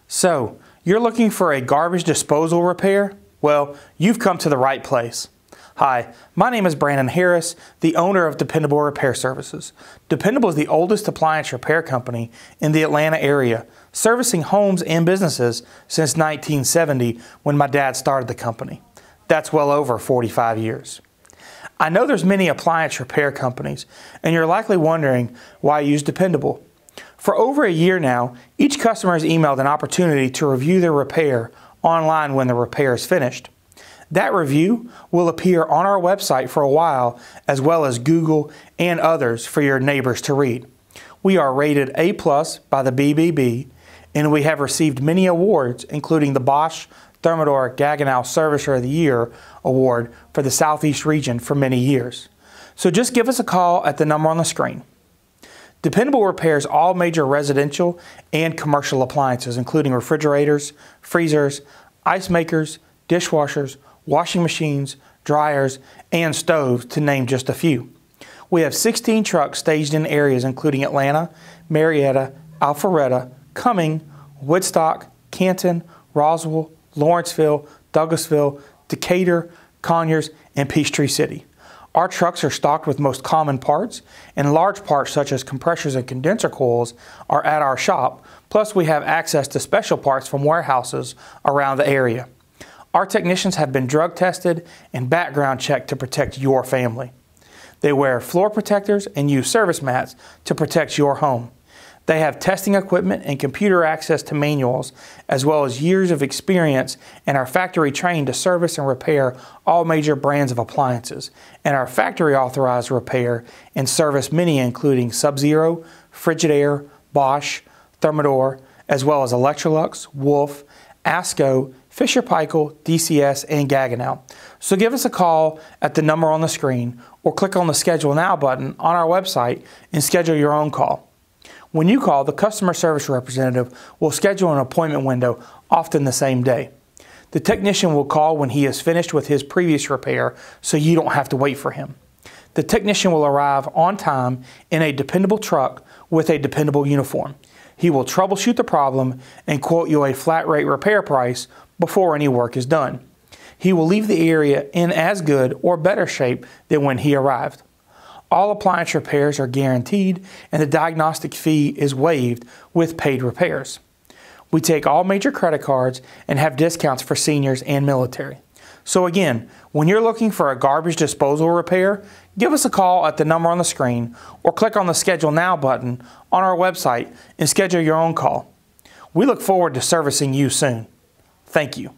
So, you're looking for a garbage disposal repair? Well, you've come to the right place. Hi, my name is Brandon Harris, the owner of Dependable Repair Services. Dependable is the oldest appliance repair company in the Atlanta area, servicing homes and businesses since 1970 when my dad started the company. That's well over 45 years. I know there's many appliance repair companies, and you're likely wondering why I use Dependable. For over a year now, each customer has emailed an opportunity to review their repair online when the repair is finished. That review will appear on our website for a while, as well as Google and others for your neighbors to read. We are rated A+ by the BBB, and we have received many awards, including the Bosch Thermador Gaggenau Servicer of the Year Award for the Southeast region for many years. So just give us a call at the number on the screen. Dependable repairs all major residential and commercial appliances, including refrigerators, freezers, ice makers, dishwashers, washing machines, dryers, and stoves, to name just a few. We have 16 trucks staged in areas including Atlanta, Marietta, Alpharetta, Cumming, Woodstock, Canton, Roswell, Lawrenceville, Douglasville, Decatur, Conyers, and Peachtree City. Our trucks are stocked with most common parts, and large parts such as compressors and condenser coils are at our shop, plus we have access to special parts from warehouses around the area. Our technicians have been drug tested and background checked to protect your family. They wear floor protectors and use service mats to protect your home. They have testing equipment and computer access to manuals, as well as years of experience, and are factory trained to service and repair all major brands of appliances, and are factory authorized to repair and service many including Sub-Zero, Frigidaire, Bosch, Thermador, as well as Electrolux, Wolf, Asco, Fisher-Paykel, DCS, and Gaggenau. So give us a call at the number on the screen or click on the Schedule Now button on our website and schedule your own call. When you call, the customer service representative will schedule an appointment window, often the same day. The technician will call when he is finished with his previous repair, so you don't have to wait for him. The technician will arrive on time in a dependable truck with a dependable uniform. He will troubleshoot the problem and quote you a flat rate repair price before any work is done. He will leave the area in as good or better shape than when he arrived. All appliance repairs are guaranteed, and the diagnostic fee is waived with paid repairs. We take all major credit cards and have discounts for seniors and military. So again, when you're looking for a garbage disposal repair, give us a call at the number on the screen or click on the Schedule Now button on our website and schedule your own call. We look forward to servicing you soon. Thank you.